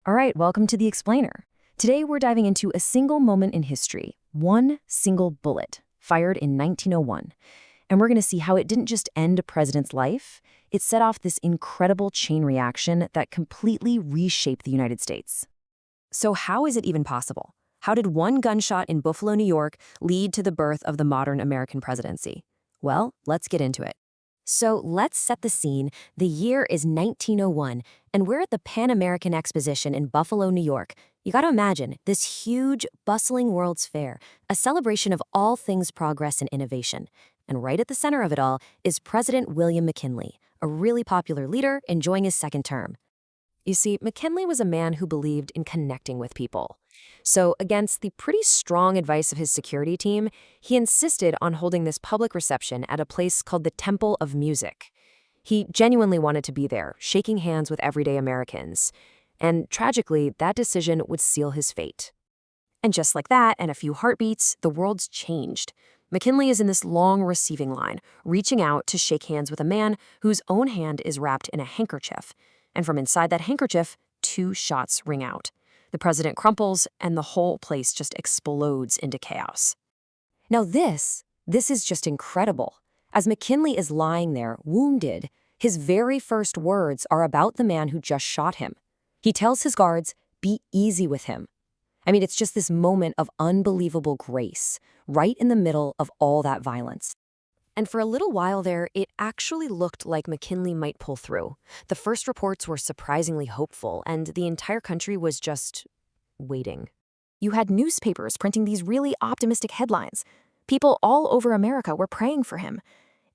All right, welcome to The Explainer. Today we're diving into a single moment in history, one single bullet, fired in 1901. And we're going to see how it didn't just end a president's life, it set off this incredible chain reaction that completely reshaped the United States. So how is it even possible? How did one gunshot in Buffalo, New York, lead to the birth of the modern American presidency? Well, let's get into it. So let's set the scene. The year is 1901, and we're at the Pan-American Exposition in Buffalo, New York. You gotta imagine this huge, bustling World's Fair, a celebration of all things progress and innovation. And right at the center of it all is President William McKinley, a really popular leader enjoying his second term. You see, McKinley was a man who believed in connecting with people. So, against the pretty strong advice of his security team, he insisted on holding this public reception at a place called the Temple of Music. He genuinely wanted to be there, shaking hands with everyday Americans. And tragically, that decision would seal his fate. And just like that, and a few heartbeats, the world's changed. McKinley is in this long receiving line, reaching out to shake hands with a man whose own hand is wrapped in a handkerchief. And from inside that handkerchief, 2 shots ring out. The president crumples, and the whole place just explodes into chaos. Now this is just incredible. As McKinley is lying there, wounded, his very first words are about the man who just shot him. He tells his guards, "Be easy with him." I mean, it's just this moment of unbelievable grace, right in the middle of all that violence. And for a little while there, it actually looked like McKinley might pull through. The first reports were surprisingly hopeful, and the entire country was just waiting. You had newspapers printing these really optimistic headlines. People all over America were praying for him.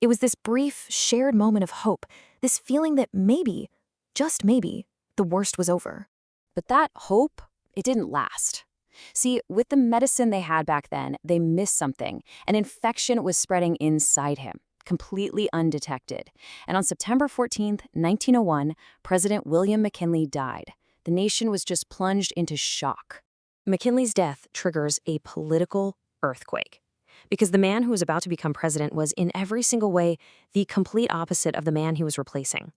It was this brief, shared moment of hope, this feeling that maybe, just maybe, the worst was over. But that hope, it didn't last. See, with the medicine they had back then, they missed something. An infection was spreading inside him, completely undetected. And on September 14th, 1901, President William McKinley died. The nation was just plunged into shock. McKinley's death triggers a political earthquake. Because the man who was about to become president was, in every single way, the complete opposite of the man he was replacing.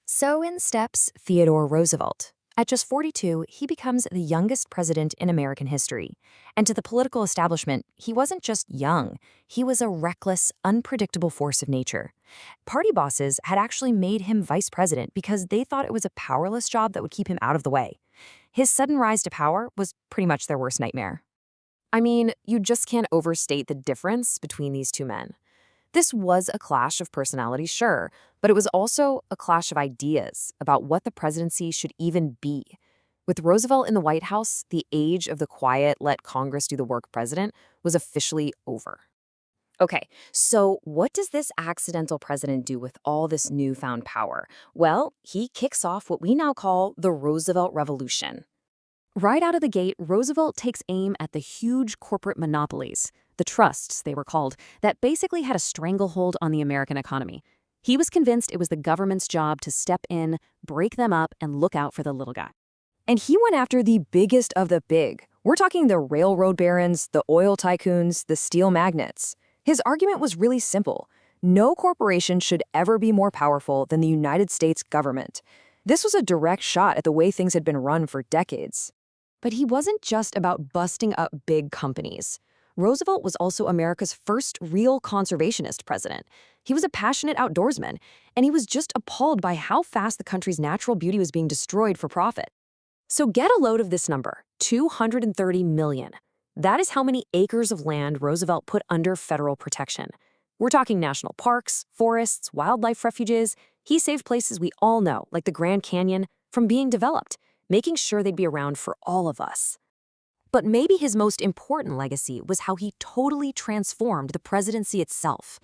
So in steps Theodore Roosevelt. At just 42, he becomes the youngest president in American history. And to the political establishment, he wasn't just young. He was a reckless, unpredictable force of nature. Party bosses had actually made him vice president because they thought it was a powerless job that would keep him out of the way. His sudden rise to power was pretty much their worst nightmare. I mean, you just can't overstate the difference between these two men. This was a clash of personalities, sure, but it was also a clash of ideas about what the presidency should even be. With Roosevelt in the White House, the age of the quiet, let Congress do the work president was officially over. Okay, so what does this accidental president do with all this newfound power? Well, he kicks off what we now call the Roosevelt Revolution. Right out of the gate, Roosevelt takes aim at the huge corporate monopolies, the trusts, they were called, that basically had a stranglehold on the American economy. He was convinced it was the government's job to step in, break them up, and look out for the little guy. And he went after the biggest of the big. We're talking the railroad barons, the oil tycoons, the steel magnates. His argument was really simple. No corporation should ever be more powerful than the United States government. This was a direct shot at the way things had been run for decades. But he wasn't just about busting up big companies. Roosevelt was also America's first real conservationist president. He was a passionate outdoorsman, and he was just appalled by how fast the country's natural beauty was being destroyed for profit. So get a load of this number, 230 million. That is how many acres of land Roosevelt put under federal protection. We're talking national parks, forests, wildlife refuges. He saved places we all know, like the Grand Canyon, from being developed, making sure they'd be around for all of us. But maybe his most important legacy was how he totally transformed the presidency itself.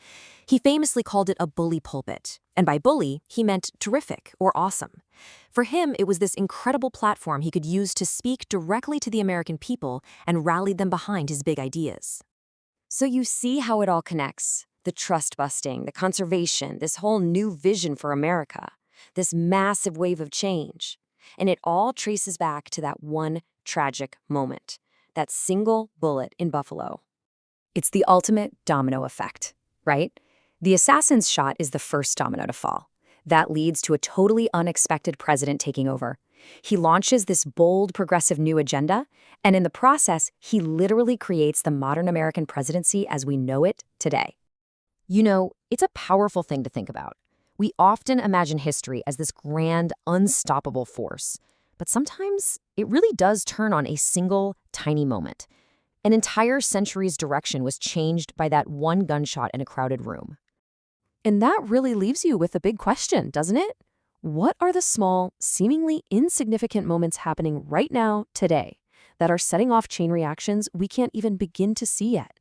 He famously called it a bully pulpit. And by bully, he meant terrific or awesome. For him, it was this incredible platform he could use to speak directly to the American people and rally them behind his big ideas. So you see how it all connects. The trust busting, the conservation, this whole new vision for America, this massive wave of change. And it all traces back to that one tragic moment, that single bullet in Buffalo. It's the ultimate domino effect, right? The assassin's shot is the first domino to fall. That leads to a totally unexpected president taking over. He launches this bold, progressive new agenda, and in the process, he literally creates the modern American presidency as we know it today. You know, it's a powerful thing to think about. We often imagine history as this grand, unstoppable force, but sometimes it really does turn on a single, tiny moment. An entire century's direction was changed by that one gunshot in a crowded room. And that really leaves you with a big question, doesn't it? What are the small, seemingly insignificant moments happening right now, today, that are setting off chain reactions we can't even begin to see yet?